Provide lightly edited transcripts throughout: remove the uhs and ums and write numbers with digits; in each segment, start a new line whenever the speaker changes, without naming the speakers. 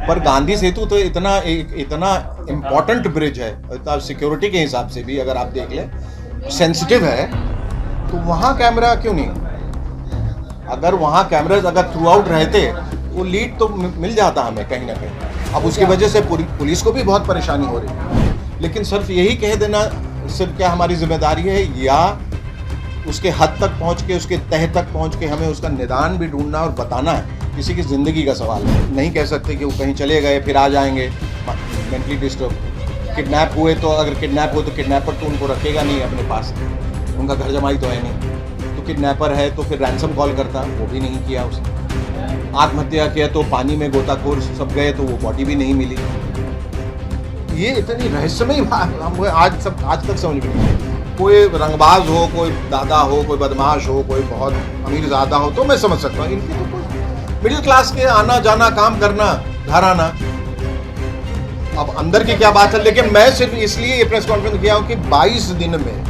पर गांधी सेतु तो इतना इम्पोर्टेंट ब्रिज है, सिक्योरिटी के हिसाब से भी अगर आप देख लें सेंसिटिव है, तो वहाँ कैमरा क्यों नहीं? अगर वहाँ कैमराज अगर थ्रू आउट रहते वो लीड तो मिल जाता हमें कहीं ना कहीं। अब उसकी वजह से पुलिस को भी बहुत परेशानी हो रही है। लेकिन सिर्फ यही कह देना सिर्फ क्या हमारी जिम्मेदारी है, या उसके हद तक पहुँच के, उसके तह तक पहुँच के हमें उसका निदान भी ढूंढना और बताना है। किसी की ज़िंदगी का सवाल है, नहीं कह सकते कि वो कहीं चले गए फिर आ जाएंगे मेंटली डिस्टर्ब। किडनैप हुए तो अगर किडनैप हो तो किडनैपर तो उनको रखेगा नहीं अपने पास, उनका घर जमाई तो है नहीं। तो किडनैपर है तो फिर रैंसम कॉल करता, वो भी नहीं किया उसने। आत्महत्या किया तो पानी में गोताखोर सब गए तो वो बॉडी भी नहीं मिली। ये इतनी रहस्यमयी बात हम आज तक समझ में नहीं। कोई रंगबाज हो, कोई दादा हो, कोई बदमाश हो, कोई बहुत अमीर ज़्यादा हो तो मैं समझ सकता हूँ। इनकी तो कोई मिडिल क्लास के आना जाना, काम करना, घर आना, अब अंदर की क्या बात है। लेकिन मैं सिर्फ इसलिए ये प्रेस कॉन्फ्रेंस किया हूं कि 22 दिन में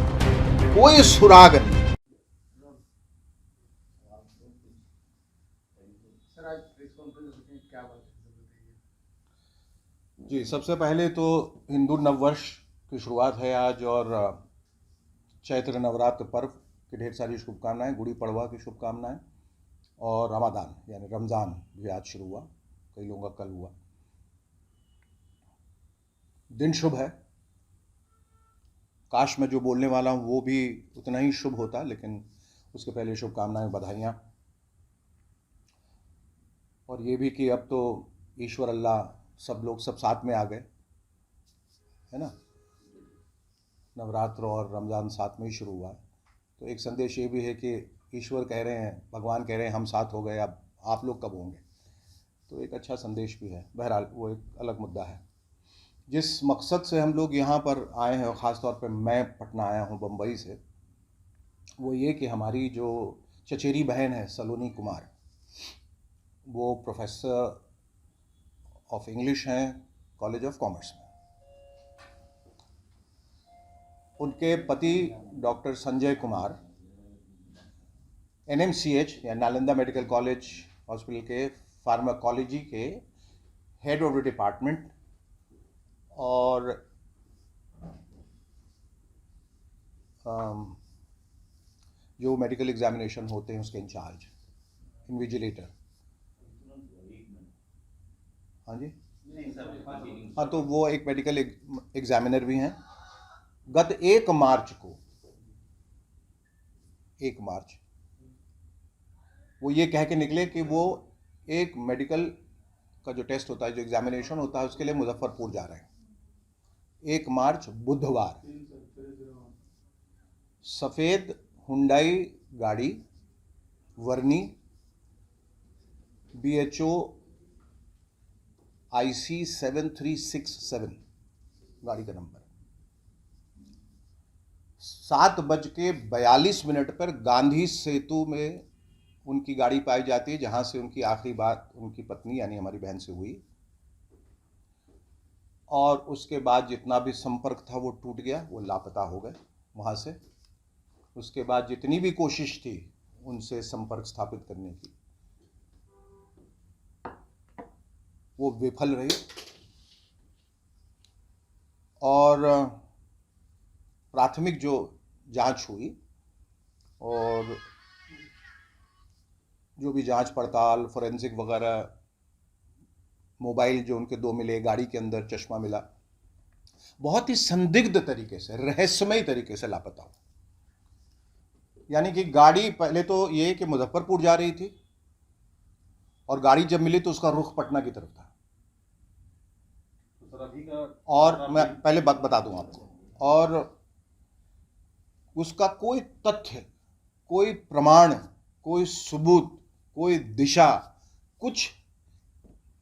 कोई सुराग नहीं। जी, सबसे पहले तो हिंदू नववर्ष की शुरुआत है आज, और चैत्र नवरात्र पर्व की ढेर सारी शुभकामनाएं, गुड़ी पड़वा की शुभकामनाएं, और रमादान यानी रमज़ान भी आज शुरू हुआ, कई लोगों का कल हुआ। दिन शुभ है, काश मैं जो बोलने वाला हूँ वो भी उतना ही शुभ होता, लेकिन उसके पहले शुभकामनाएं, बधाइयाँ, और ये भी कि अब तो ईश्वर अल्लाह सब लोग सब साथ में आ गए, है ना। नवरात्र और रमज़ान साथ में ही शुरू हुआ, तो एक संदेश ये भी है कि ईश्वर कह रहे हैं, भगवान कह रहे हैं हम साथ हो गए, अब आप लोग कब होंगे। तो एक अच्छा संदेश भी है। बहरहाल वो एक अलग मुद्दा है। जिस मकसद से हम लोग यहाँ पर आए हैं, और ख़ास तौर पे मैं पटना आया हूँ बम्बई से, वो ये कि हमारी जो चचेरी बहन है सलोनी कुमार, वो प्रोफेसर ऑफ इंग्लिश हैं कॉलेज ऑफ कॉमर्स में। उनके पति डॉक्टर संजय कुमार NMCH या नालंदा मेडिकल कॉलेज हॉस्पिटल के फार्माकोलॉजी के हेड ऑफ द डिपार्टमेंट, और जो मेडिकल एग्जामिनेशन होते हैं उसके इंचार्ज, इन्विजिलेटर। हाँ जी, हाँ, तो वो एक मेडिकल एग्जामिनर भी हैं। गत 1 मार्च वो ये कह के निकले कि वो एक मेडिकल का जो टेस्ट होता है, जो एग्जामिनेशन होता है, उसके लिए मुजफ्फरपुर जा रहे हैं। 1 मार्च बुधवार। सफ़ेद हुंडई गाड़ी, वर्नी BHO IC 7367 गाड़ी का नंबर। 7:42 पर गांधी सेतु में उनकी गाड़ी पाई जाती है, जहां से उनकी आखिरी बात उनकी पत्नी यानी हमारी बहन से हुई, और उसके बाद जितना भी संपर्क था वो टूट गया, वो लापता हो गए वहाँ से। उसके बाद जितनी भी कोशिश थी उनसे संपर्क स्थापित करने की, वो विफल रही, और प्राथमिक जो जांच हुई और जो भी जांच पड़ताल, फोरेंसिक वगैरह, मोबाइल जो उनके 2 मिले, गाड़ी के अंदर चश्मा मिला, बहुत ही संदिग्ध तरीके से, रहस्यमय तरीके से लापता हो। यानी कि गाड़ी पहले तो ये कि मुजफ्फरपुर जा रही थी, और गाड़ी जब मिली तो उसका रुख पटना की तरफ था। और मैं पहले बात बता दूं आपको, और उसका कोई तथ्य, कोई प्रमाण, कोई सबूत, कोई दिशा, कुछ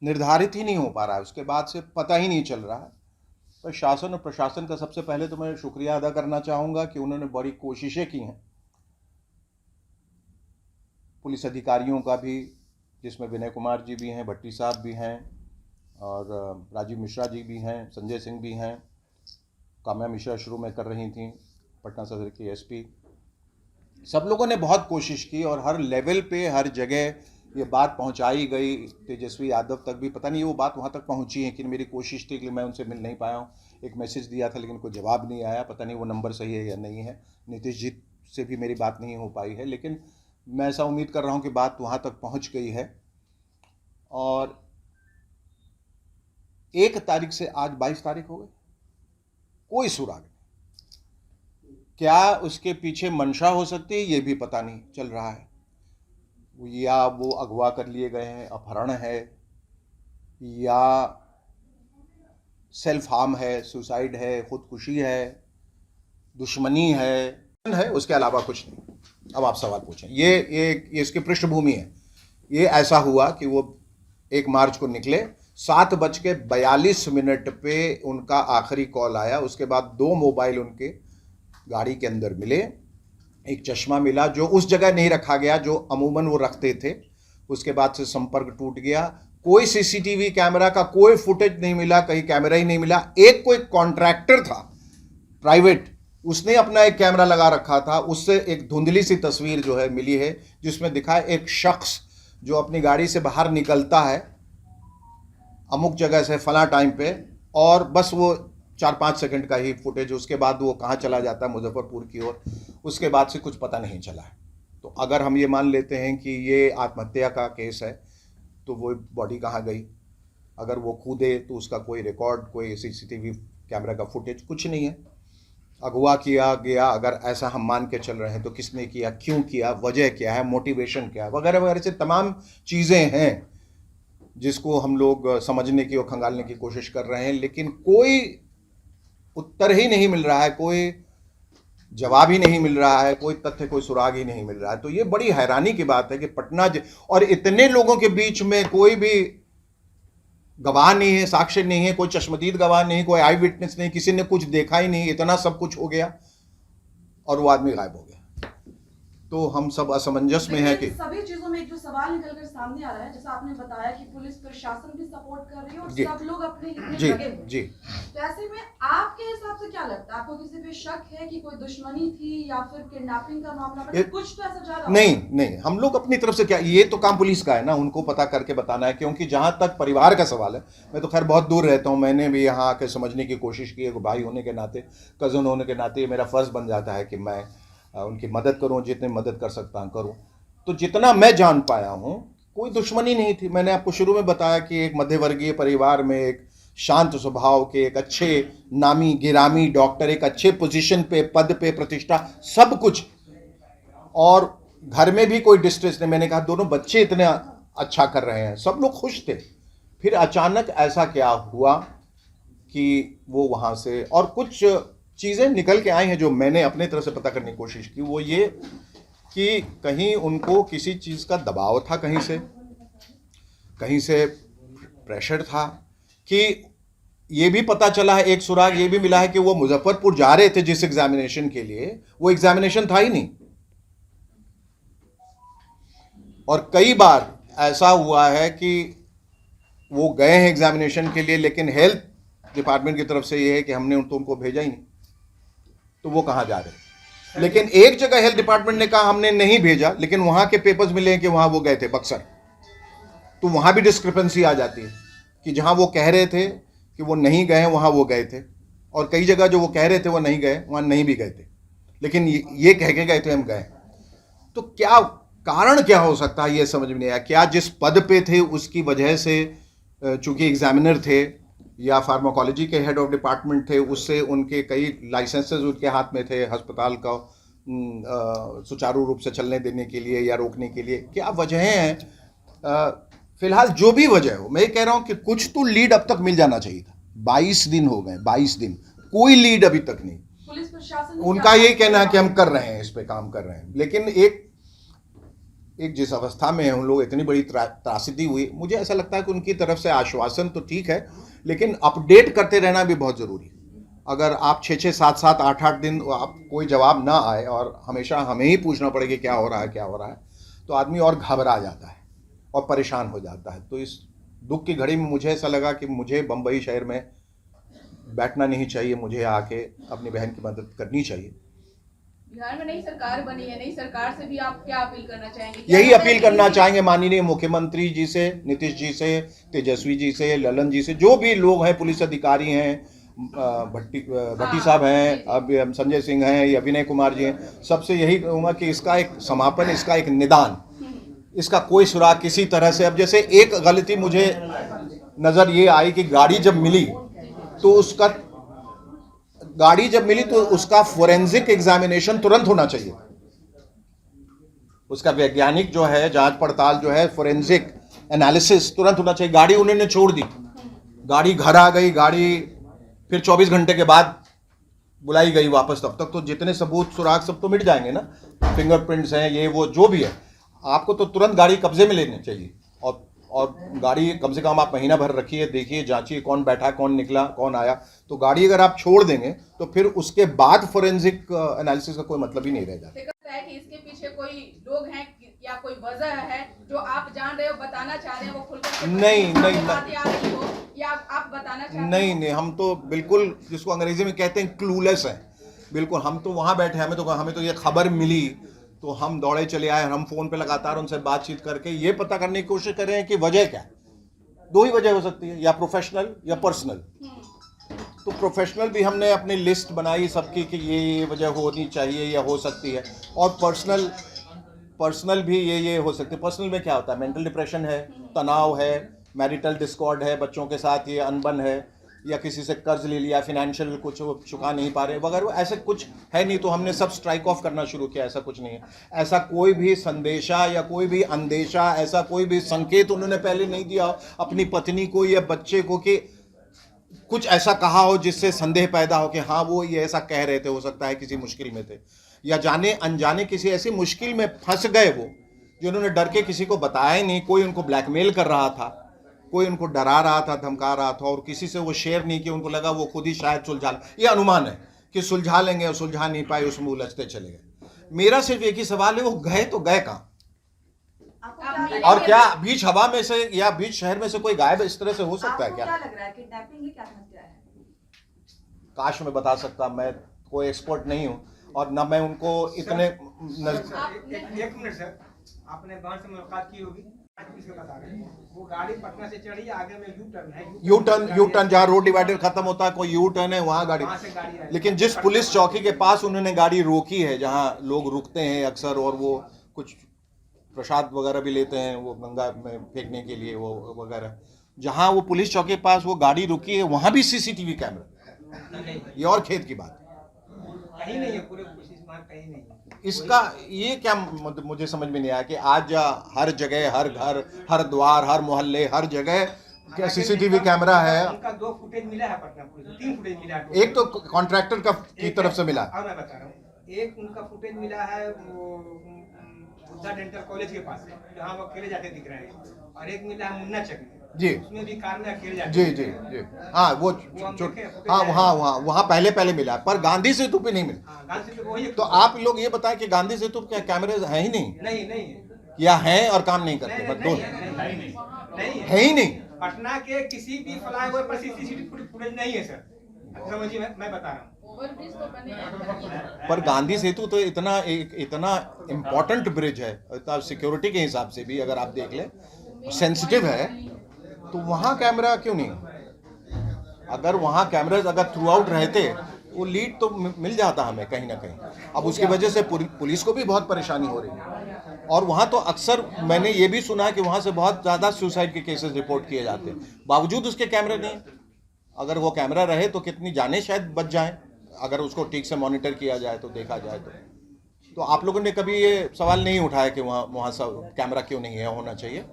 निर्धारित ही नहीं हो पा रहा है। उसके बाद से पता ही नहीं चल रहा है। तो शासन और प्रशासन का सबसे पहले तो मैं शुक्रिया अदा करना चाहूँगा कि उन्होंने बड़ी कोशिशें की हैं। पुलिस अधिकारियों का भी, जिसमें विनय कुमार जी भी हैं, भट्टी साहब भी हैं, और राजीव मिश्रा जी भी हैं, संजय सिंह भी हैं, काम्या मिश्रा शुरू में कर रही थी, पटना सदर की SP। सब लोगों ने बहुत कोशिश की, और हर लेवल पे, हर जगह ये बात पहुंचाई गई तेजस्वी यादव तक भी, पता नहीं वो बात वहाँ तक पहुंची है कि मेरी कोशिश थी कि मैं उनसे मिल नहीं पाया हूँ। एक मैसेज दिया था लेकिन कोई जवाब नहीं आया, पता नहीं वो नंबर सही है या नहीं है। नीतीश जी से भी मेरी बात नहीं हो पाई है, लेकिन मैं ऐसा उम्मीद कर रहा हूँ कि बात वहाँ तक पहुँच गई है। और 1 तारीख से आज 22 तारीख हो गई, कोई सुराग नहीं। क्या उसके पीछे मंशा हो सकती है ये भी पता नहीं चल रहा है, या वो अगवा कर लिए गए हैं, अपहरण है, या सेल्फ हार्म है, सुसाइड है, खुदकुशी है, दुश्मनी है, उसके अलावा कुछ नहीं। अब आप सवाल पूछें। ये इसकी पृष्ठभूमि है। ये ऐसा हुआ कि वो 1 मार्च को निकले, 7:42 पे उनका आखिरी कॉल आया। उसके बाद 2 मोबाइल उनके गाड़ी के अंदर मिले, एक चश्मा मिला जो उस जगह नहीं रखा गया जो अमूमन वो रखते थे। उसके बाद से संपर्क टूट गया। कोई सीसीटीवी कैमरा का कोई फुटेज नहीं मिला, कहीं कैमरा ही नहीं मिला। एक कोई कॉन्ट्रैक्टर था प्राइवेट, उसने अपना एक कैमरा लगा रखा था, उससे एक धुंधली सी तस्वीर जो है मिली है, जिसमें दिखा है एक शख्स जो अपनी गाड़ी से बाहर निकलता है अमुक जगह से फला टाइम पे, और बस वो 4-5 सेकंड का ही फुटेज। उसके बाद वो कहाँ चला जाता है, मुजफ्फरपुर की ओर, उसके बाद से कुछ पता नहीं चला है। तो अगर हम ये मान लेते हैं कि ये आत्महत्या का केस है, तो वो बॉडी कहाँ गई? अगर वो कूदे तो उसका कोई रिकॉर्ड, कोई सीसीटीवी कैमरा का फुटेज कुछ नहीं है। अगवा किया गया अगर ऐसा हम मान के चल रहे हैं, तो किसने किया, क्यों किया, वजह क्या है, मोटिवेशन क्या है, वगैरह वगैरह से तमाम चीज़ें हैं जिसको हम लोग समझने की और खंगालने की कोशिश कर रहे हैं, लेकिन कोई उत्तर ही नहीं मिल रहा है, कोई जवाब ही नहीं मिल रहा है, कोई तथ्य, कोई सुराग ही नहीं मिल रहा है। तो ये बड़ी हैरानी की बात है कि पटना और इतने लोगों के बीच में कोई भी गवाह नहीं है, साक्ष्य नहीं है, कोई चश्मदीद गवाह नहीं, कोई आई विटनेस नहीं, किसी ने कुछ देखा ही नहीं। इतना सब कुछ हो गया और वो आदमी गायब हो गया। तो हम सब असमंजस में है कि
सभी चीजों में एक जो सवाल निकलकर सामने आ रहा है, जैसा आपने बताया कि पुलिस प्रशासन भी सपोर्ट कर रही है और सब लोग अपने इतने लगे हुए।
जी।
तो ऐसे में आपके हिसाब से क्या लगता है, आपको किसी पे शक है कि कोई दुश्मनी थी या फिर किडनैपिंग का मामला, मतलब कुछ तो ऐसा जा रहा है?
नहीं, हम लोग अपनी तरफ से क्या, ये तो काम पुलिस का है ना, उनको पता करके बताना है। क्योंकि जहां तक परिवार का सवाल है, मैं तो खैर बहुत दूर रहता हूं, मैंने भी यहाँ आके समझने की कोशिश की है। भाई होने के नाते, कज़न होने के नाते मेरा फर्ज बन जाता है कि मैं उनकी मदद करूं, जितनी मदद कर सकता हूं करूं। तो जितना मैं जान पाया हूं, कोई दुश्मनी नहीं थी। मैंने आपको शुरू में बताया कि एक मध्यवर्गीय परिवार में एक शांत स्वभाव के, एक अच्छे नामी गिरामी डॉक्टर, एक अच्छे पोजीशन पे, पद पे, प्रतिष्ठा, सब कुछ, और घर में भी कोई डिस्ट्रेस नहीं। मैंने कहा दोनों बच्चे इतने अच्छा कर रहे हैं, सब लोग खुश थे। फिर अचानक ऐसा क्या हुआ कि वो वहाँ से, और कुछ चीज़ें निकल के आई हैं जो मैंने अपने तरफ से पता करने की कोशिश की। वो ये कि कहीं उनको किसी चीज़ का दबाव था, कहीं से प्रेशर था, कि ये भी पता चला है, एक सुराग ये भी मिला है कि वो मुजफ्फरपुर जा रहे थे जिस एग्जामिनेशन के लिए, वो एग्जामिनेशन था ही नहीं। और कई बार ऐसा हुआ है कि वो गए हैं एग्जामिनेशन के लिए, लेकिन हेल्थ डिपार्टमेंट की तरफ से ये है कि हमने उनको भेजा ही नहीं, तो वो कहाँ जा रहे हैं। लेकिन एक जगह हेल्थ डिपार्टमेंट ने कहा हमने नहीं भेजा, लेकिन वहां के पेपर्स मिले कि वहां वो गए थे बक्सर। तो वहां भी डिस्क्रिपेंसी आ जाती है कि जहां वो कह रहे थे कि वो नहीं गए, वहां वो गए थे, और कई जगह जो वो कह रहे थे वो नहीं गए, वहां नहीं भी गए थे, लेकिन ये कह के गए थे हम गए। तो क्या कारण क्या हो सकता है, ये समझ में नहीं आया। क्या जिस पद पे थे उसकी वजह से, चूंकि एग्जामिनर थे या फार्माकोलॉजी के हेड ऑफ डिपार्टमेंट थे, उससे उनके कई लाइसेंसेस उनके हाथ में थे अस्पताल का सुचारू रूप से चलने देने के लिए या रोकने के लिए, क्या वजहें हैं। फिलहाल जो भी वजह हो, मैं कह रहा हूं कि कुछ तो लीड अब तक मिल जाना चाहिए था। 22 दिन हो गए, 22 दिन कोई लीड अभी तक नहीं।
पुलिस प्रशासन
उनका ये कहना है कि हम कर रहे हैं, इस पे काम कर रहे हैं, लेकिन एक जिस अवस्था में हम लोग, इतनी बड़ी त्रासदी हुई, मुझे ऐसा लगता है कि उनकी तरफ से आश्वासन तो ठीक है, लेकिन अपडेट करते रहना भी बहुत ज़रूरी है। अगर आप 6-6, 7-7, 8-8 दिन आप कोई जवाब ना आए और हमेशा हमें ही पूछना पड़े कि क्या हो रहा है, तो आदमी और घबरा जाता है और परेशान हो जाता है। तो इस दुख की घड़ी में मुझे ऐसा लगा कि मुझे बम्बई शहर में बैठना नहीं चाहिए, मुझे आके अपनी बहन की मदद करनी चाहिए।
बिहार में नई सरकार बनी है, नई सरकार से भी आप क्या अपील करना चाहेंगे?
यही अपील करना चाहेंगे माननीय मुख्यमंत्री जी से, नीतीश जी से, तेजस्वी जी से, ललन जी से, जो भी लोग हैं, पुलिस अधिकारी हैं, भट्टी साहब हैं, अब संजय सिंह हैं, ये अभिनय कुमार जी हैं, सबसे यही कहूँगा कि इसका एक समापन, इसका एक निदान, इसका कोई सुराग किसी तरह से। अब जैसे एक गलती मुझे नज़र ये आई कि गाड़ी जब मिली तो उसका फोरेंसिक एग्जामिनेशन तुरंत होना चाहिए। उसका वैज्ञानिक जो है जांच पड़ताल जो है, फोरेंसिक एनालिसिस तुरंत होना चाहिए। गाड़ी उन्होंने छोड़ दी, गाड़ी घर आ गई, गाड़ी फिर 24 घंटे के बाद बुलाई गई वापस, तब तक तो जितने सबूत सुराग सब तो मिट जाएंगे ना, फिंगरप्रिंट्स हैं, ये वो जो भी है। आपको तो तुरंत गाड़ी कब्जे में लेनी चाहिए, और गाड़ी कम से कम आप महीना भर रखिए, देखिए, जांचिए कौन बैठा, कौन निकला, कौन आया। तो गाड़ी अगर आप छोड़ देंगे तो फिर उसके बाद फोरेंसिक एनालिसिस का कोई मतलब ही नहीं रह जाता।
लगता है कि इसके पीछे कोई लोग हैं या कोई वजह है जो आप जान रहे हो, बताना चाह रहे हैं, वो खुलकर
नहीं,
बातें आ रही हो, या आप बताना चाहते हैं?
नहीं, हम तो बिल्कुल, जिसको अंग्रेजी में कहते हैं, क्लूलेस हैं बिल्कुल। हम तो वहाँ बैठे, हमें तो ये खबर मिली तो हम दौड़े चले आए। हम फोन पे लगातार उनसे बातचीत करके ये पता करने की कोशिश कर रहे हैं कि वजह क्या। दो ही वजह हो सकती है, या प्रोफेशनल या पर्सनल। तो प्रोफेशनल भी हमने अपनी लिस्ट बनाई सबकी कि ये वजह होनी चाहिए या हो सकती है, और पर्सनल भी ये हो सकती है। पर्सनल में क्या होता है, मेंटल डिप्रेशन है, तनाव है, मैरिटल डिस्कॉर्ड है, बच्चों के साथ ये अनबन है, या किसी से कर्ज ले लिया, फाइनेंशियल कुछ चुका नहीं पा रहे वगैरह, ऐसे कुछ है नहीं। तो हमने सब स्ट्राइक ऑफ करना शुरू किया। ऐसा कुछ नहीं है, ऐसा कोई भी संदेशा या कोई भी अंदेशा, ऐसा कोई भी संकेत उन्होंने पहले नहीं दिया अपनी पत्नी को या बच्चे को कि कुछ ऐसा कहा हो जिससे संदेह पैदा हो कि हाँ वो ये ऐसा कह रहे थे, हो सकता है किसी मुश्किल में थे, या जाने अनजाने किसी ऐसी मुश्किल में फंस गए वो, जो उन्होंने डर के किसी को बताया ही नहीं। कोई उनको ब्लैकमेल कर रहा था, कोई उनको डरा रहा था, धमका रहा था, और किसी से वो शेयर नहीं किया। उनको लगा वो खुद ही शायद सुलझा, ये अनुमान है कि सुलझा लेंगे, और सुलझा नहीं पाए, उसमें उलझते चले गए। मेरा सिर्फ एक ही सवाल है, वो गए तो गए कहाँ, और क्या बीच हवा में से या बीच शहर में से कोई गायब इस तरह से हो सकता है क्या?
क्या लग रहा है, किडनैपिंग है क्या आत्महत्या है?
काश मैं बता सकता, मैं कोई एक्सपर्ट नहीं हूँ, और ना मैं उनको इतने
एक मिनट सर, आपने बहन से मुलाकात की होगी, किसको बता रहे हैं? वो गाड़ी पटना से चढ़ी, आगे में यू टर्न है,
यू टर्न जहाँ रोड डिवाइडर खत्म होता है, कोई यू टर्न है, वहाँ गाड़ी। लेकिन जिस पुलिस चौकी के पास उन्होंने गाड़ी रोकी है, जहाँ लोग रुकते हैं अक्सर, और वो कुछ प्रसाद वगैरह भी लेते हैं वो गंगा में फेंकने के लिए वो वगैरह, जहाँ वो पुलिस चौकी के पास वो गाड़ी रुकी है, वहाँ भी सीसीटीवी कैमरा। ये और खेत की बात
कहीं नहीं है, पूरे कहीं नहीं है।
इसका ये क्या मुझे समझ में नहीं आया कि आज हर जगह, हर घर, हर द्वार, हर मोहल्ले, हर जगह क्या सीसीटीवी कैमरा है।
उनका 2 फुटेज मिला है पटना पुलिस, 3 फुटेज मिला है।
एक तो कॉन्ट्रैक्टर की तरफ से मिला,
मैं बता रहा हूँ, एक उनका फुटेज मिला है वो बुद्धा डेंटल कॉलेज के पास, जहाँ वो अकेले जाते दिख रहे हैं, और एक मिला है मुन्ना चक में
जी,
उसमें भी कार में अकेले जाते।
जी, हाँ वो हाँ वहाँ पहले मिला, पर गांधी सेतु पे नहीं मिला। तो आप लोग ये बताएं कि गांधी सेतु पे क्या कैमरे है ही नहीं
है,
या हैं और काम नहीं करते, बस दो है ही नहीं।
पटना के किसी भी फ्लाईओवर पर सीसीटीवी फुटेज नहीं है सर, समझिए, मैं बता रहा हूँ।
ओवरब्रिज तो बने हैं,
पर गांधी सेतु तो इतना इम्पोर्टेंट ब्रिज है, सिक्योरिटी के हिसाब से भी अगर आप देख लें, सेंसिटिव है, तो वहाँ कैमरा क्यों नहीं? अगर वहाँ कैमराज अगर थ्रू आउट रहते, वो लीड तो मिल जाता हमें कहीं ना कहीं। अब उसकी वजह से पुलिस को भी बहुत परेशानी हो रही है, और वहाँ तो अक्सर मैंने ये भी सुना है कि वहाँ से बहुत ज़्यादा सुसाइड के केसेस रिपोर्ट किए जाते हैं, बावजूद उसके कैमरे नहीं। अगर वो कैमरा रहे तो कितनी जानें शायद बच जाएं, अगर उसको ठीक से मॉनिटर किया जाए तो, देखा जाए तो आप लोगों ने कभी ये सवाल नहीं उठाया कि वहाँ सब कैमरा क्यों नहीं है, होना चाहिए?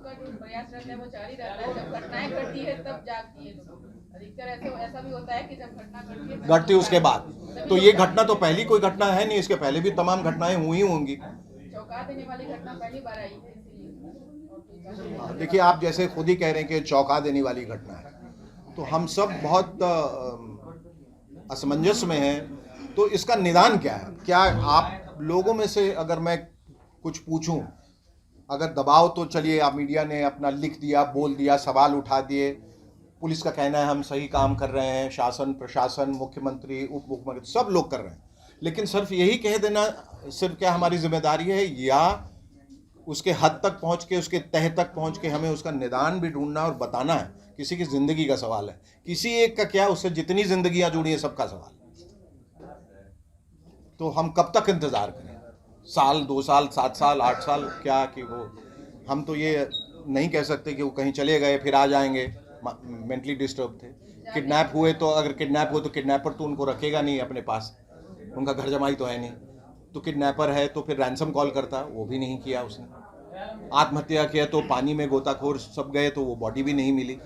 प्रयास रहता है वो जारी रहता है, जब घटनाएं घटती है तब जागती है लोग। अधिकतर ऐसा भी होता है कि जब घटना घटती है
उसके बाद, तो ये घटना तो पहली कोई घटना है नहीं, इसके पहले भी तमाम घटनाएं हुई होंगी।
चौंका देने वाली घटना पहली बार आई है, इसीलिए।
देखिए, आप जैसे खुद ही कह रहे हैं कि चौंका देने वाली घटना है, तो हम सब बहुत असमंजस में हैं। तो इसका निदान क्या है? क्या आप लोगों में से अगर मैं कुछ पूछूं, अगर दबाव तो चलिए, आप मीडिया ने अपना लिख दिया, बोल दिया, सवाल उठा दिए, पुलिस का कहना है हम सही काम कर रहे हैं, शासन प्रशासन, मुख्यमंत्री, उप मुख्यमंत्री सब लोग कर रहे हैं, लेकिन सिर्फ यही कह देना सिर्फ क्या हमारी जिम्मेदारी है, या उसके हद तक पहुंच के, उसके तह तक पहुंच के हमें उसका निदान भी ढूंढना और बताना है। किसी की ज़िंदगी का सवाल है, किसी एक का क्या, उससे जितनी ज़िंदगियां जुड़ी हैं सबका सवाल है। तो हम कब तक इंतज़ार करें? साल, 2 साल, 7 साल, 8 साल, क्या कि वो, हम तो ये नहीं कह सकते कि वो कहीं चले गए फिर आ जाएंगे, मेंटली डिस्टर्ब थे। किडनैप हुए तो अगर किडनैप हुए तो किडनैपर तो उनको रखेगा नहीं अपने पास, उनका घर जमाई तो है नहीं। तो किडनैपर है तो फिर रैंसम कॉल करता, वो भी नहीं किया उसने। आत्महत्या किया तो पानी में गोताखोर सब गए तो वो बॉडी भी नहीं मिली।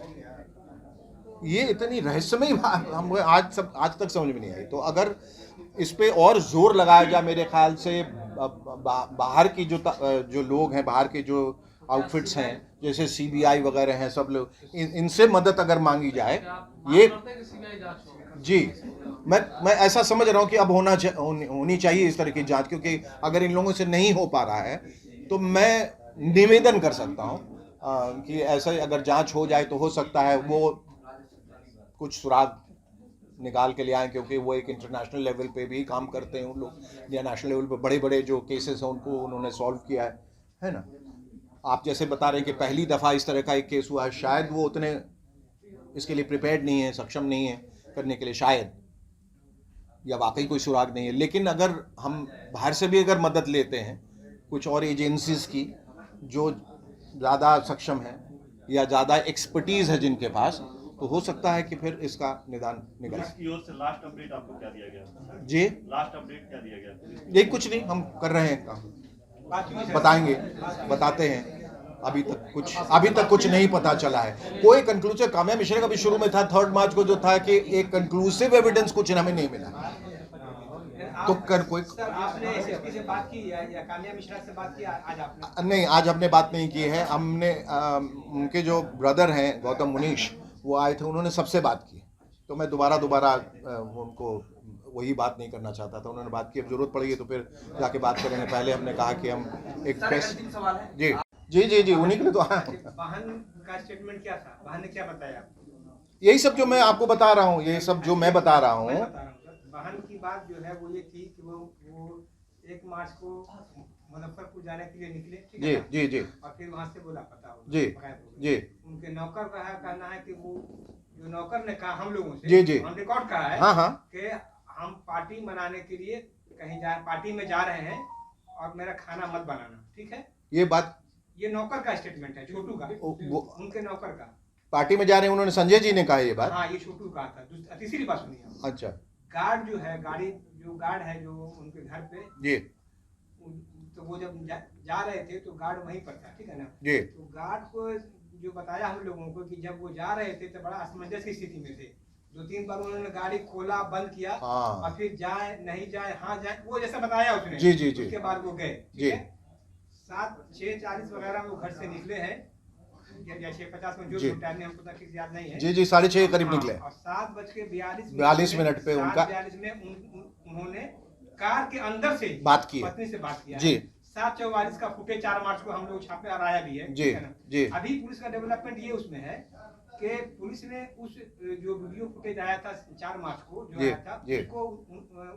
ये इतनी रहस्यमय हम आज तक समझ में नहीं आई। तो अगर इस पे और जोर लगाया जाए, मेरे ख्याल से बाहर की जो लोग हैं, बाहर के जो आउटफिट्स हैं, जैसे सीबीआई वगैरह हैं, सब लोग इनसे मदद अगर मांगी जाए, ये जी मैं ऐसा समझ रहा हूँ कि अब होनी चाहिए इस तरह की जांच, क्योंकि अगर इन लोगों से नहीं हो पा रहा है तो मैं निवेदन कर सकता हूँ कि ऐसा अगर जांच हो जाए तो हो सकता है वो कुछ सुराग निकाल के ले आए, क्योंकि वो एक इंटरनेशनल लेवल पे भी काम करते हैं उन लोग, या नेशनल लेवल पे बड़े बड़े जो केसेस हैं उनको उन्होंने सॉल्व किया है ना। आप जैसे बता रहे हैं कि पहली दफ़ा इस तरह का एक केस हुआ है, शायद वो उतने इसके लिए प्रिपेयर्ड नहीं है, सक्षम नहीं है करने के लिए शायद, या वाकई कोई सुराग नहीं है। लेकिन अगर हम बाहर से भी अगर मदद लेते हैं कुछ और एजेंसीज की जो ज़्यादा सक्षम है या ज़्यादा एक्सपर्टीज़ है जिनके पास, तो हो सकता है कि फिर इसका निदान निकल।
पुलिस की ओर से लास्ट अपडेट आपको क्या दिया गया?
जी,
लास्ट अपडेट क्या दिया गया?
ये कुछ नहीं, हम कर रहे हैं काम, बताएंगे, बताते हैं। अभी तक कुछ नहीं पता चला है, कोई कंक्लूसिव। काम्या मिश्रा का भी शुरू में था 3 मार्च को जो था कि एक कंक्लूसिव एविडेंस कुछ हमें नहीं मिला, तो कर कोई
आपने एसएसपी से बात की या काम्या मिश्रा से बात की आज आपने?
नहीं, आज हमने बात नहीं की है। हमने उनके जो ब्रदर हैं गौतम मुनीश, वो आए थे, उन्होंने सबसे बात की, तो मैं दोबारा उनको वही बात नहीं करना चाहता था। उन्होंने बात की, अब जरूरत पड़ेगी तो फिर जाके बात करेंगे। पहले हमने कहा कि हम एक प्रेस, जी उन्हीं के लिए तो आए।
वाहन का स्टेटमेंट क्या था? वाहन ने क्या बताया?
यही सब जो मैं आपको बता रहा हूँ, ये सब जो मैं बता रहा हूँ।
वाहन की बात जो है वो ये थी कि वो 1 मार्च को मुजफ्फरपुर जाने के लिए निकले, ठीक है ना? जी और फिर वहाँ से वो लापता हो जी। उनके नौकर का कहना है कि वो जो नौकर ने कहा हम लोगों से, जी ऑन रिकॉर्ड कहा है कि हम पार्टी मनाने के लिए कहीं पार्टी में जा रहे हैं और मेरा खाना मत बनाना, ठीक है? ये नौकर का स्टेटमेंट है, छोटू का, उनके नौकर का।
पार्टी में जा रहे हैं, उन्होंने संजय जी ने कहा ये बात।
हाँ, ये छोटू कहा था। तीसरी बात सुनिए।
अच्छा,
गार्ड जो है, गार्ड है जो उनके घर पे जी, तो वो जब जा रहे थे तो गार्ड वहीं पर था, ठीक है ना जी। तो गार्ड को जो बताया हम लोगों को कि जब वो जा रहे थे तो बड़ा असमंजस की स्थिति में थे। 2-3 बार उन्होंने गाड़ी खोला, बंद किया, और फिर जाए नहीं जाए, हाँ जाए, वो जैसा बताया उसने जी। उसके बाद वो गए, ठीक है। 6:40 वगैरह में वो घर से निकले हैं, या 6:50 में, जो टाइम में हमको ठीक याद नहीं है जी 6:30 करीब निकले, और 7:42 पे उनका 42 में उन्होंने कार के अंदर से बात की, पत्नी से बात किया जी। 7:44 का फुटेज 4 मार्च को हम लोग छापे और आया भी है जी। अभी पुलिस का डेवलपमेंट ये उसमें है कि पुलिस ने उस जो वीडियो फुटेज आया था 4 मार्च को जो आया था, उसको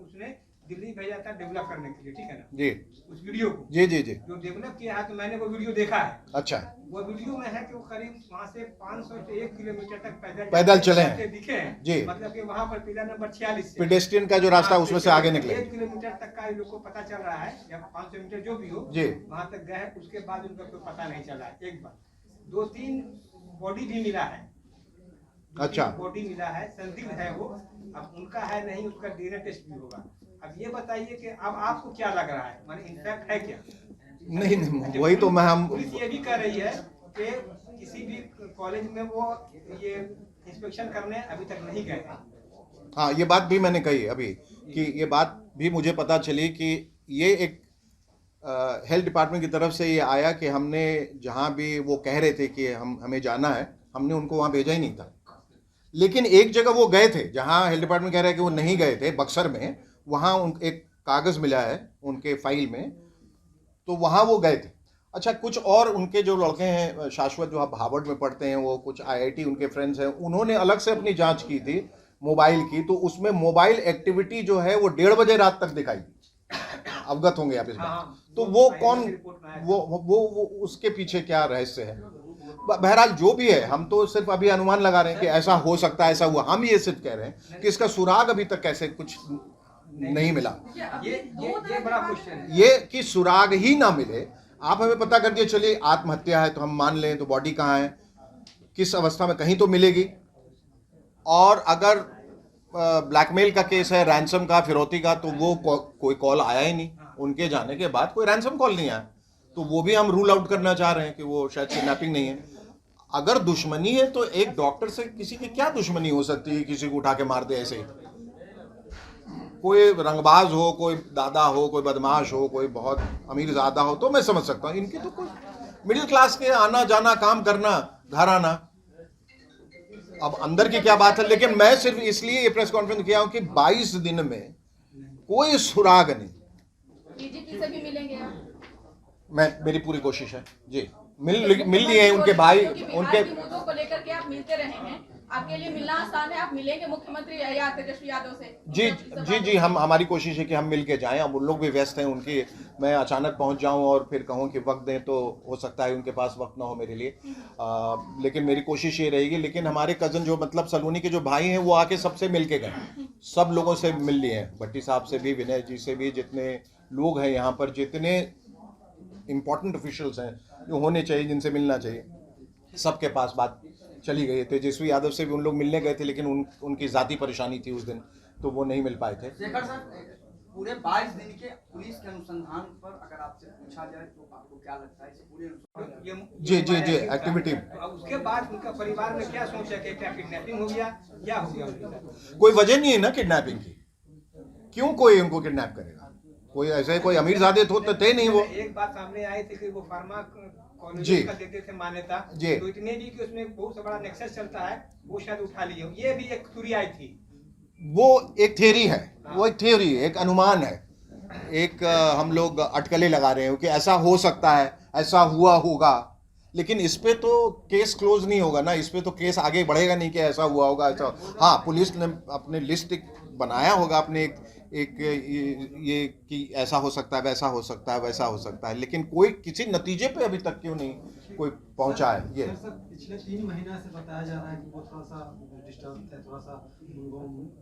उसने दिल्ली भेजा था डेवलप करने के लिए, ठीक है ना जी। उस वीडियो को जी जो डेवलप किया है, तो मैंने वो वीडियो देखा है। अच्छा, वो वीडियो में है कि वो करीब वहाँ से 500 से 1 किलोमीटर तक पैदल चले दिखे हैं जी। मतलब कि वहाँ पर पिलर नंबर 46 पेडेस्ट्रियन का जो रास्ता उसमें से आगे निकले, 1 किलोमीटर तक का लोग को पता चल रहा है, या 500 मीटर जो भी हो जी, वहाँ तक गए। उसके बाद उनका कोई पता नहीं चला। एक बार 2-3 बॉडी भी मिला है, अच्छा बॉडी मिला है, संदिग्ध है वो। अब उनका है नहीं, उसका डीएनए टेस्ट भी होगा। अब ये बताइए कि अब आपको क्या लग रहा है, माने इनफैक्ट है क्या? नहीं, वही तो हम पुलिस ये भी कह रही है कि किसी भी कॉलेज में वो ये इंस्पेक्शन करने अभी तक नहीं गए। हाँ, ये बात भी मैंने कही अभी कि ये बात भी मुझे पता चली कि ये एक हेल्थ डिपार्टमेंट की तरफ से ये आया कि हमने जहाँ भी वो कह रहे थे कि हमें जाना है, हमने उनको वहाँ भेजा ही नहीं था। लेकिन एक जगह वो गए थे जहाँ हेल्थ डिपार्टमेंट कह रहा है कि वो नहीं गए थे, बक्सर में, वहाँ एक कागज़ मिला है उनके फाइल में, तो वहाँ वो गए थे। अच्छा, कुछ और उनके जो लड़के हैं शाश्वत, जो आप हार्वर्ड में पढ़ते हैं, वो कुछ आईआईटी उनके फ्रेंड्स हैं, उन्होंने अलग से अपनी जांच की थी
मोबाइल की, तो उसमें मोबाइल एक्टिविटी जो है वो 1:30 बजे रात तक दिखाई दी। अवगत होंगे आप इस बात। तो वो कौन, वो उसके पीछे क्या रहस्य है? बहरहाल जो भी है, हम तो सिर्फ अभी अनुमान लगा रहे हैं कि ऐसा हो सकता है, ऐसा हुआ। हम ये सिर्फ कह रहे हैं कि इसका सुराग अभी तक कैसे कुछ नहीं मिला।
ये बड़ा क्वेश्चन है,
ये कि सुराग ही ना मिले। आप हमें पता कर दिए, चलिए आत्महत्या है तो हम मान लें, तो बॉडी कहाँ है, किस अवस्था में, कहीं तो मिलेगी। और अगर ब्लैकमेल का केस है, रैंसम का, फिरौती का, तो वो कोई कॉल आया ही नहीं। उनके जाने के बाद कोई रैंसम कॉल नहीं आया, तो वो भी हम रूल आउट करना चाह रहे हैं कि वो शायद किडनैपिंग नहीं है। अगर दुश्मनी है तो एक डॉक्टर से किसी की क्या दुश्मनी हो सकती है, किसी को उठा के मार दे ऐसे ही? कोई रंगबाज हो, कोई दादा हो, कोई बदमाश हो, कोई बहुत अमीर ज़्यादा हो तो मैं समझ सकता हूँ। इनकी तो कोई मिडिल क्लास के आना जाना, काम करना, घर आना, अब अंदर की क्या बात है। लेकिन मैं सिर्फ इसलिए ये प्रेस कॉन्फ्रेंस किया हूं कि 22 दिन में कोई सुराग नहीं।
डीजीपी से भी मिलेंगे आप?
मेरी पूरी कोशिश है जी, मिल लिए हैं उनके भाई, उनके
मुद्दों को लेकर के आप मिलते रहे हैं, आपके लिए मिलना आसान है। आप मिलेंगे मुख्यमंत्री या तेजस्वी यादव से?
जी, हम हमारी कोशिश है कि हम मिल के जाएं। अब उन लोग भी व्यस्त हैं, उनकी मैं अचानक पहुंच जाऊं और फिर कहूं कि वक्त दें, तो हो सकता है उनके पास वक्त ना हो मेरे लिए। लेकिन मेरी कोशिश ये रहेगी। लेकिन हमारे कज़न जो मतलब सलोनी के जो भाई हैं, वो आके सबसे मिल के गए, सब लोगों से मिल लिए हैं, भट्टी साहब से भी, विनय जी से भी, जितने लोग हैं यहाँ पर, जितने इम्पोर्टेंट ऑफिशियल्स हैं जो होने चाहिए, जिनसे मिलना चाहिए, सबके पास बात चली गई। तेजस्वी यादव से भी उन लोग मिलने गए थे, लेकिन उनकी ज़ाती परेशानी थी उस दिन, तो वो नहीं मिल पाए थे।
शेखर साहब, पूरे 22 दिन के पुलिस के अनुसंधान पर अगर आपसे पूछा जाए तो आपको क्या लगता है इस पूरे
जी एक्टिविटी?
उसके बाद उनका परिवार में क्या सोचा कि क्या किडनैपिंग हो गया, क्या हो गया?
कोई वजह नहीं है ना किडनैपिंग की। क्यों कोई उनको किडनैप करेगा? कोई ऐसे कोई अमीरजादे तो थे नहीं वो।
एक बात सामने आई थी कि वो फार्मा
जी
का देते थे मान्यता,
जी,
तो इतने भी कि उसमें बहुत बड़ा नेक्सस चलता है, वो शायद उठा लिए हो। ये भी एक थ्योरी आई थी।
वो एक थ्योरी है, वो एक थ्योरी, एक अनुमान है, एक हम लोग अटकलें लगा रहे हो कि ऐसा हो सकता है, ऐसा हुआ होगा। लेकिन इस पे तो केस क्लोज नहीं होगा ना, इस पे तो केस आगे बढ़ेगा नहीं कि ऐसा हुआ होगा, ऐसा। हाँ, पुलिस ने अपने लिस्ट बनाया होगा, अपने एक ये कि ऐसा हो सकता है, वैसा हो सकता है, वैसा हो सकता है, लेकिन कोई किसी नतीजे पे अभी तक क्यों नहीं कोई पहुंचा है। ये
पिछले 3 महीना से बताया जा रहा है कि वो थोड़ा सा डिस्टर्ब थे, थोड़ा सा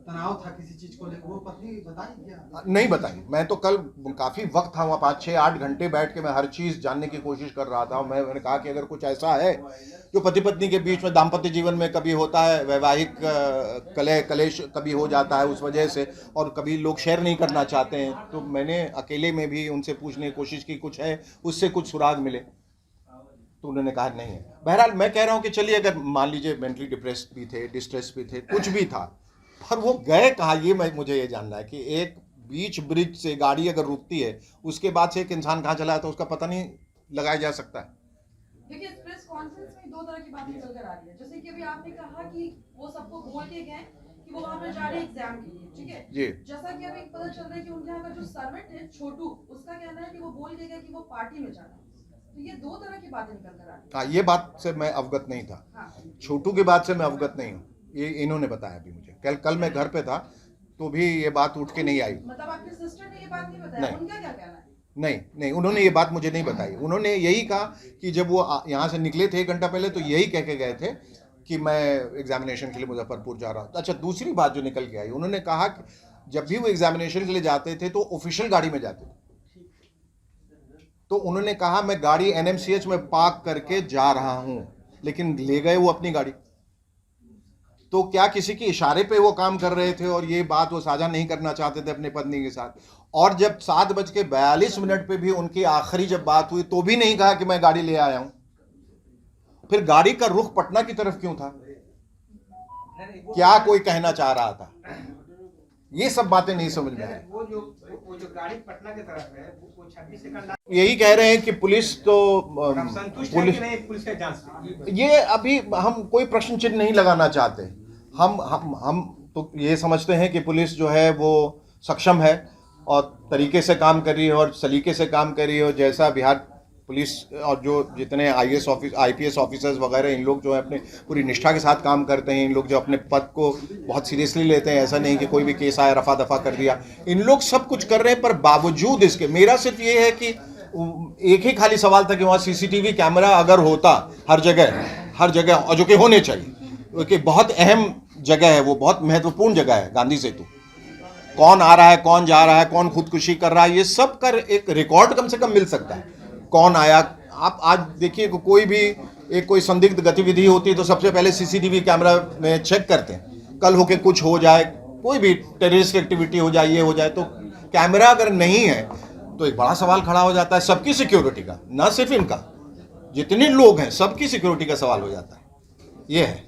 तनाव था किसी चीज को लेकर। वो पत्नी बताई क्या?
नहीं बताई। मैं तो कल काफ़ी वक्त था वहाँ, 5-6-8 घंटे बैठ के मैं हर चीज़ जानने की कोशिश कर रहा था। मैंने कहा कि अगर कुछ ऐसा है जो पति पत्नी के बीच में दाम्पत्य जीवन में कभी होता है, वैवाहिक कलेश कभी हो जाता है उस वजह से, और कभी लोग शेयर नहीं करना चाहते हैं, तो मैंने अकेले में भी उनसे पूछने की कोशिश की कुछ है, उससे कुछ सुराग मिले, तो उन्होंने कहा नहीं है। बहरहाल मैं कह रहा हूँ कि चलिए, अगर मान लीजिए मेंटली डिप्रेस्ड भी थे, डिस्ट्रेस भी थे, कुछ भी था, पर वो गए कहाँ, ये मुझे ये जानना है। कि एक बीच ब्रिज से गाड़ी अगर रुकती है, उसके बाद से एक इंसान कहाँ चला जाता है, उसका पता नहीं लगाया जा सकता है।
देखिए, इस प्रेस कॉन्फ्रेंस में 2 तरह की बात निकल कर आ रही है। जैसे कि अभी आपने कहा कि वो सबको बोल के गए कि वो वहां पर जा रहे हैं एग्जाम के लिए, ठीक है
जी।
जैसा कि अभी पता चल रहा है कि उनके यहाँ का जो सर्वेंट है छोटू, उसका कहना है कि वो बोल के गए कि वो पार्टी में जाना है। तो ये 2 तरह की बातें निकल कर आ रही है।
हाँ, ये बात से मैं अवगत नहीं था।
हाँ।
छोटू की बात से मैं अवगत नहीं हूँ, ये इन्होंने बताया अभी मुझे। कल मैं घर पे था तो भी ये बात उठ के नहीं आई।
मतलब आपके सिस्टर ने ये बात नहीं बताया? उनका क्या कहना है?
नहीं, उन्होंने ये बात मुझे नहीं बताई। उन्होंने यही कहा कि जब वो यहाँ से निकले थे 1 घंटा पहले, तो यही कह के गए थे कि मैं एग्जामिनेशन के लिए मुजफ्फरपुर जा रहा हूँ। अच्छा, दूसरी बात जो निकल के आई, उन्होंने कहा कि जब भी वो एग्जामिनेशन के लिए जाते थे तो ऑफिशियल गाड़ी में जाते थे। तो उन्होंने कहा मैं गाड़ी NMCH में पार्क करके जा रहा हूँ, लेकिन ले गए वो अपनी गाड़ी। तो क्या किसी के इशारे पे वो काम कर रहे थे और ये बात वो साझा नहीं करना चाहते थे अपनी पत्नी के साथ? और जब 7:42 पे भी उनकी आखिरी जब बात हुई तो भी नहीं कहा कि मैं गाड़ी ले आया हूं। फिर गाड़ी का रुख पटना की तरफ क्यों था? क्या कोई कहना चाह रहा था? ये सब बातें नहीं समझ में आई।
वो जो गाड़ी पटना की तरफ है, वो 26 सेकंड
यही कह रहे हैं कि पुलिस तो
संतुष्ट है कि नहीं पुलिस के जांच से?
ये अभी हम कोई प्रश्न चिन्ह नहीं लगाना चाहते। हम तो ये समझते हैं कि पुलिस जो है वो सक्षम है और तरीके से काम कर रही है और सलीके से काम कर रही है, और जैसा बिहार पुलिस और जो जितने IPS ऑफिसर्स वगैरह, इन लोग जो है अपने पूरी निष्ठा के साथ काम करते हैं। इन लोग जो अपने पद को बहुत सीरियसली लेते हैं, ऐसा नहीं कि कोई भी केस आया रफा दफा कर दिया। इन लोग सब कुछ कर रहे हैं, पर बावजूद इसके मेरा सिर्फ ये है कि एक ही खाली सवाल था कि वहाँ CCTV कैमरा अगर होता हर जगह, और जो कि होने चाहिए, क्योंकि बहुत अहम जगह है, वो बहुत महत्वपूर्ण जगह है गांधी सेतु। कौन आ रहा है, कौन जा रहा है, कौन खुदकुशी कर रहा है, ये सब का एक रिकॉर्ड कम से कम मिल सकता है। कौन आया, आप आज देखिए कोई भी कोई संदिग्ध गतिविधि होती है तो सबसे पहले CCTV कैमरा में चेक करते हैं। कल होके कुछ हो जाए, कोई भी टेररिस्ट एक्टिविटी हो जाए, ये हो जाए, तो कैमरा अगर नहीं है तो एक बड़ा सवाल खड़ा हो जाता है सबकी सिक्योरिटी का, ना सिर्फ इनका, जितने लोग हैं सबकी सिक्योरिटी का सवाल हो जाता है। ये है,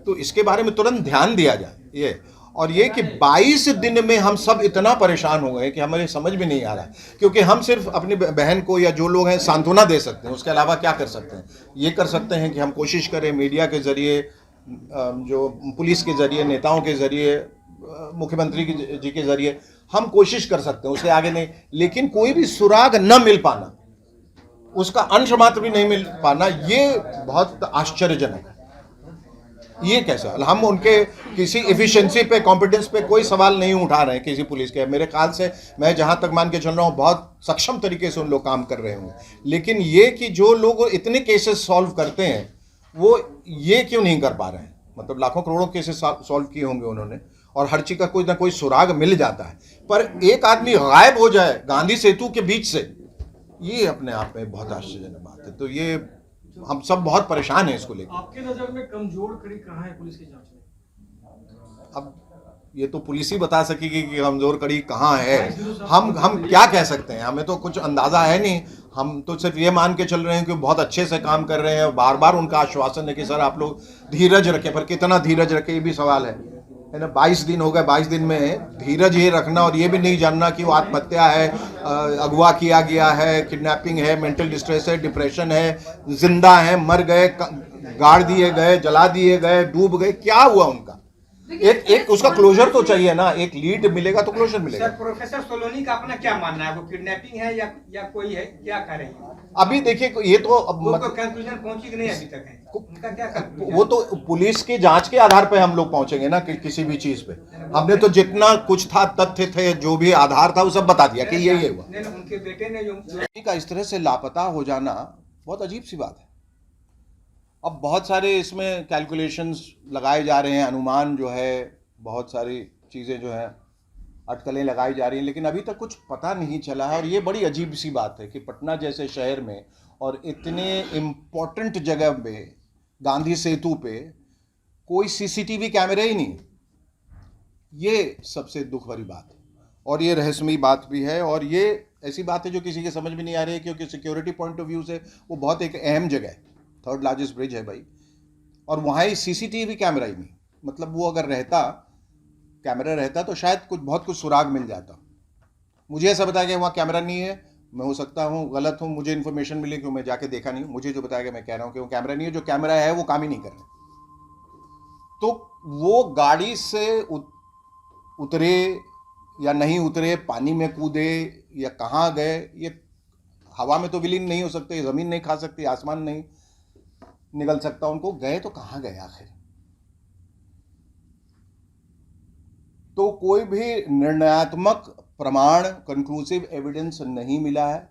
तो इसके बारे में तुरंत ध्यान दिया जाए। ये और ये कि 22 दिन में हम सब इतना परेशान हो गए कि हमें समझ में नहीं आ रहा है, क्योंकि हम सिर्फ अपनी बहन को या जो लोग हैं सांत्वना दे सकते हैं, उसके अलावा क्या कर सकते हैं? ये कर सकते हैं कि हम कोशिश करें मीडिया के जरिए, जो पुलिस के जरिए, नेताओं के जरिए, मुख्यमंत्री जी के जरिए हम कोशिश कर सकते हैं, उससे आगे नहीं। लेकिन कोई भी सुराग न मिल पाना, उसका अंश मात्र भी नहीं मिल पाना, ये बहुत आश्चर्यजनक है। ये कैसा? हम उनके किसी एफिशिएंसी पे, कॉम्पिटेंस पे कोई सवाल नहीं उठा रहे हैं किसी पुलिस के। मेरे ख्याल से मैं जहां तक मान के चल रहा हूं, बहुत सक्षम तरीके से उन लोग काम कर रहे होंगे। लेकिन ये कि जो लोग इतने केसेस सॉल्व करते हैं, वो ये क्यों नहीं कर पा रहे हैं? मतलब लाखों करोड़ों केसेस सॉल्व किए होंगे उन्होंने, और हर चीज का कोई ना कोई सुराग मिल जाता है, पर एक आदमी गायब हो जाए गांधी सेतु के बीच से, ये अपने आप में बहुत आश्चर्यजनक बात है। तो ये हम सब बहुत परेशान हैं इसको लेकर।
आपके नजर में कमजोर कड़ी कहाँ है पुलिस की जांच में?
अब ये तो पुलिस ही बता सकेगी कि कमजोर कड़ी कहाँ है। हम क्या कह सकते हैं? हमें तो कुछ अंदाजा है नहीं। हम तो सिर्फ ये मान के चल रहे हैं कि बहुत अच्छे से काम कर रहे हैं। बार बार उनका आश्वासन है कि सर आप लोग धीरज रखें, पर कितना धीरज रखें ये भी सवाल है ना। 22 दिन हो गए, 22 दिन में धीरज ये रखना और ये भी नहीं जानना कि वो आत्महत्या है, अगवा किया गया है, किडनैपिंग है, मेंटल डिस्ट्रेस है, डिप्रेशन है, जिंदा है, मर गए, गाड़ दिए गए, जला दिए गए, डूब गए, क्या हुआ उनका? एक उसका क्लोजर तो चाहिए ना। एक लीड मिलेगा तो क्लोजर मिलेगा।
सर, प्रोफेसर सोलोनी का अपना क्या मानना है? वो किडनैपिंग है या कोई है, क्या करेंगे?
अभी देखिए, ये तो
वो कंक्लूजन पहुंची कि नहीं अभी तक है? उनका क्या conclusion?
वो तो पुलिस की जांच के आधार पे हम लोग पहुंचेंगे ना, कि किसी भी चीज पे। हमने तो जितना कुछ था, तथ्य थे, जो भी आधार था, वो सब बता दिया कि ये हुआ।
उनके बेटे ने जो
का इस तरह से लापता हो जाना बहुत अजीब सी बात है। अब बहुत सारे इसमें कैलकुलेशंस लगाए जा रहे हैं, अनुमान जो है, बहुत सारी चीज़ें जो है, अटकलें लगाई जा रही हैं, लेकिन अभी तक कुछ पता नहीं चला है। और ये बड़ी अजीब सी बात है कि पटना जैसे शहर में और इतने इम्पोर्टेंट जगह पे, गांधी सेतु पे, कोई CCTV कैमरे ही नहीं। ये सबसे दुख भरी बात है और ये रहस्यमयी बात भी है, और ये ऐसी बात है जो किसी के समझ में नहीं आ रही है, क्योंकि सिक्योरिटी पॉइंट ऑफ व्यू से वो बहुत एक अहम जगह है, 3rd लार्जेस्ट ब्रिज है भाई, और वहाँ ही CCTV कैमरा ही नहीं। मतलब वो अगर कैमरा रहता तो शायद बहुत कुछ सुराग मिल जाता। मुझे ऐसा बताया गया वहाँ कैमरा नहीं है। मैं हो सकता हूँ गलत हूँ, मुझे इन्फॉर्मेशन मिली कि मैं जाके देखा नहीं हूँ। मुझे जो बताया गया मैं कह रहा हूँ कि वो कैमरा नहीं है। जो कैमरा है वो काम ही नहीं कर रहे। तो वो गाड़ी से उतरे या नहीं उतरे, पानी में कूदे या कहाँ गए, ये हवा में तो विलीन नहीं हो सकते, ज़मीन नहीं खा सकती, आसमान नहीं निगल सकता उनको। गए तो कहाँ गए आखिर? तो कोई भी निर्णयात्मक प्रमाण, कंक्लूसिव एविडेंस नहीं मिला है,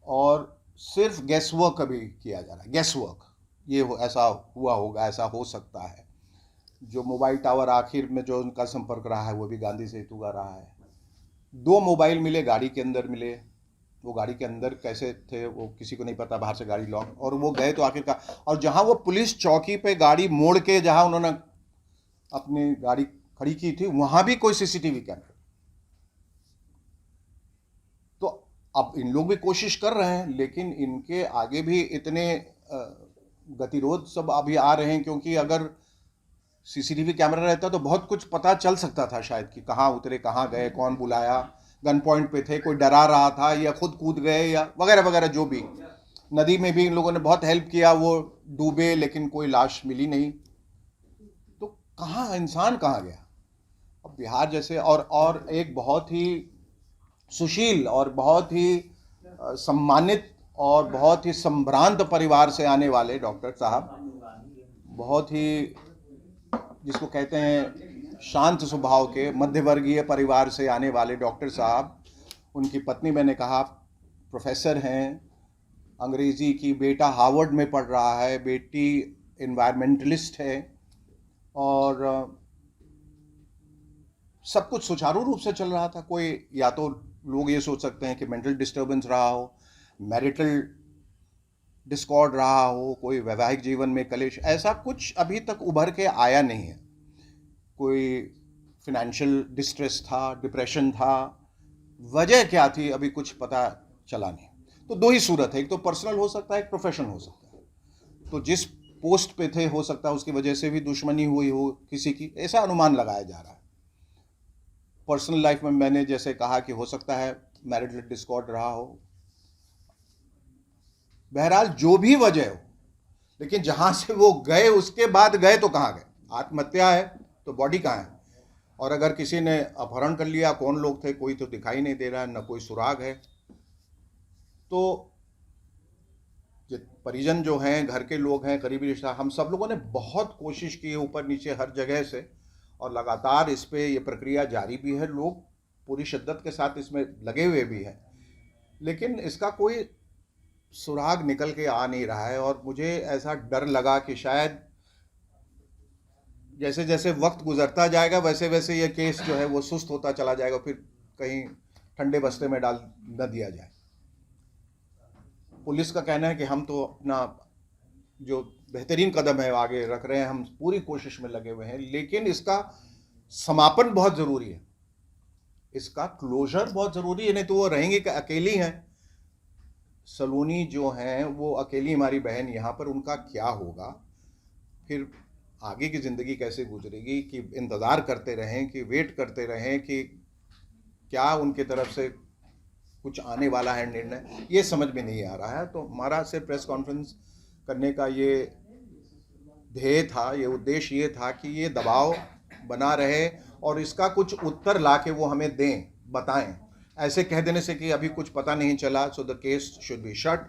और सिर्फ गैस वर्क अभी किया जा रहा है। गैस वर्क, ये ऐसा हुआ होगा, ऐसा हो सकता है। जो मोबाइल टावर आखिर में जो उनका संपर्क रहा है वो भी गांधी सेतु का रहा है। 2 मोबाइल मिले, गाड़ी के अंदर मिले। वो गाड़ी के अंदर कैसे थे वो किसी को नहीं पता, बाहर से गाड़ी लॉक, और वो गए तो आखिरकार। और जहां वो पुलिस चौकी पे गाड़ी मोड़ के जहां उन्होंने अपनी गाड़ी खड़ी की थी, वहां भी कोई CCTV कैमरा। तो अब इन लोग भी कोशिश कर रहे हैं, लेकिन इनके आगे भी इतने गतिरोध सब अभी आ रहे हैं, क्योंकि अगर CCTV कैमरा रहता तो बहुत कुछ पता चल सकता था शायद, कि कहाँ उतरे, कहाँ गए, कौन बुलाया, गन पॉइंट पे थे, कोई डरा रहा था या खुद कूद गए या वगैरह वगैरह। जो भी नदी में भी इन लोगों ने बहुत हेल्प किया, वो डूबे लेकिन कोई लाश मिली नहीं। तो कहाँ इंसान कहाँ गया? अब बिहार जैसे और एक बहुत ही सुशील और बहुत ही सम्मानित और बहुत ही संभ्रांत परिवार से आने वाले डॉक्टर साहब, बहुत ही जिसको कहते हैं शांत स्वभाव के मध्यवर्गीय परिवार से आने वाले डॉक्टर साहब, उनकी पत्नी मैंने कहा प्रोफेसर हैं, अंग्रेज़ी की, बेटा हार्वर्ड में पढ़ रहा है, बेटी इन्वायरमेंटलिस्ट है, और सब कुछ सुचारू रूप से चल रहा था। कोई, या तो लोग ये सोच सकते हैं कि मेंटल डिस्टर्बेंस रहा हो, मैरिटल डिस्कॉर्ड रहा हो, कोई वैवाहिक जीवन में कलेश, ऐसा कुछ अभी तक उभर के आया नहीं है। कोई फिनेंशियल डिस्ट्रेस था, डिप्रेशन था, वजह क्या थी अभी कुछ पता चला नहीं। तो दो ही सूरत है, एक तो पर्सनल हो सकता है, एक प्रोफेशन हो सकता है। तो जिस पोस्ट पे थे हो सकता है उसकी वजह से भी दुश्मनी हुई हो किसी की, ऐसा अनुमान लगाया जा रहा है। पर्सनल लाइफ में मैंने जैसे कहा कि हो सकता है मैरिटल डिस्कॉर्ड रहा हो। बहरहाल जो भी वजह हो, लेकिन जहां से वो गए उसके बाद गए तो कहाँ गए? आत्महत्या है तो बॉडी कहाँ है? और अगर किसी ने अपहरण कर लिया, कौन लोग थे, कोई तो दिखाई नहीं दे रहा है, न कोई सुराग है। तो परिजन जो हैं, घर के लोग हैं, करीबी रिश्ता, हम सब लोगों ने बहुत कोशिश की है ऊपर नीचे हर जगह से, और लगातार इस पे ये प्रक्रिया जारी भी है। लोग पूरी शिद्दत के साथ इसमें लगे हुए भी हैं, लेकिन इसका कोई सुराग निकल के आ नहीं रहा है। और मुझे ऐसा डर लगा कि शायद जैसे जैसे वक्त गुजरता जाएगा वैसे वैसे ये केस जो है वो सुस्त होता चला जाएगा, फिर कहीं ठंडे बस्ते में डाल न दिया जाए। पुलिस का कहना है कि हम तो अपना जो बेहतरीन कदम है आगे रख रहे हैं, हम पूरी कोशिश में लगे हुए हैं, लेकिन इसका समापन बहुत ज़रूरी है, इसका क्लोजर बहुत ज़रूरी है। नहीं तो वो रहेंगे कि अकेली हैं, सलोनी जो हैं वो अकेली हमारी बहन यहाँ पर, उनका क्या होगा, फिर आगे की ज़िंदगी कैसे गुजरेगी? कि इंतज़ार करते रहें, कि वेट करते रहें कि क्या उनके तरफ से कुछ आने वाला है निर्णय, ये समझ में नहीं आ रहा है। तो हमारा सिर्फ प्रेस कॉन्फ्रेंस करने का ये ध्येय था, ये उद्देश्य ये था कि ये दबाव बना रहे और इसका कुछ उत्तर ला के वो हमें दें, बताएं। ऐसे कह देने से कि अभी कुछ पता नहीं चला so the case should be shut,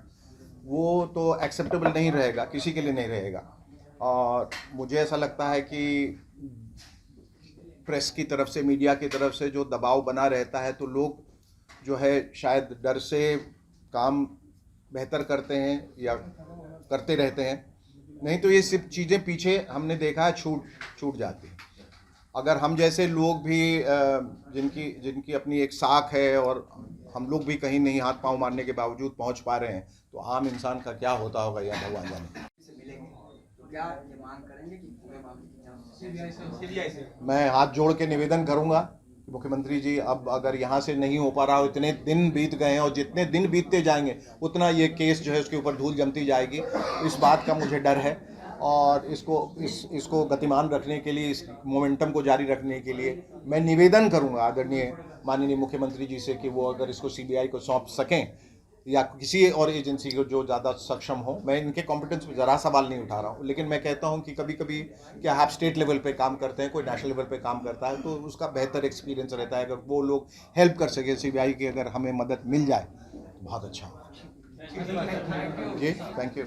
वो तो एक्सेप्टेबल नहीं रहेगा, किसी के लिए नहीं रहेगा। और मुझे ऐसा लगता है कि प्रेस की तरफ से, मीडिया की तरफ से जो दबाव बना रहता है, तो लोग जो है शायद डर से काम बेहतर करते हैं या करते रहते हैं, नहीं तो ये सिर्फ चीज़ें पीछे हमने देखा है छूट जाती हैं। अगर हम जैसे लोग भी जिनकी अपनी एक साख है और हम लोग भी कहीं नहीं हाथ पांव मारने के बावजूद पहुंच पा रहे हैं, तो आम इंसान का क्या होता होगा यह भगवान जाने।
क्या ये मांग करेंगे कि पूरे मामले की जांच
सीबीआई से?
मैं हाथ जोड़ के निवेदन करूंगा कि मुख्यमंत्री जी, अब अगर यहाँ से नहीं हो पा रहा हो, इतने दिन बीत गए हैं और जितने दिन बीतते जाएंगे उतना ये केस जो है उसके ऊपर धूल जमती जाएगी। इस बात का मुझे डर है और इसको गतिमान रखने के लिए, इस मोमेंटम को जारी रखने के लिए मैं निवेदन करूंगा आदरणीय माननीय मुख्यमंत्री जी से कि वो अगर इसको सीबीआई को सौंप सकें या किसी और एजेंसी को जो ज़्यादा सक्षम हो। मैं इनके कॉम्पिटेंस पे ज़रा सवाल नहीं उठा रहा हूँ, लेकिन मैं कहता हूँ कि कभी कभी क्या आप स्टेट लेवल पे काम करते हैं, कोई नेशनल लेवल पे काम करता है, तो उसका बेहतर एक्सपीरियंस रहता है। अगर वो लोग हेल्प कर सके सीबीआई की, अगर हमें मदद मिल जाए तो बहुत अच्छा होगा। जी, थैंक यू।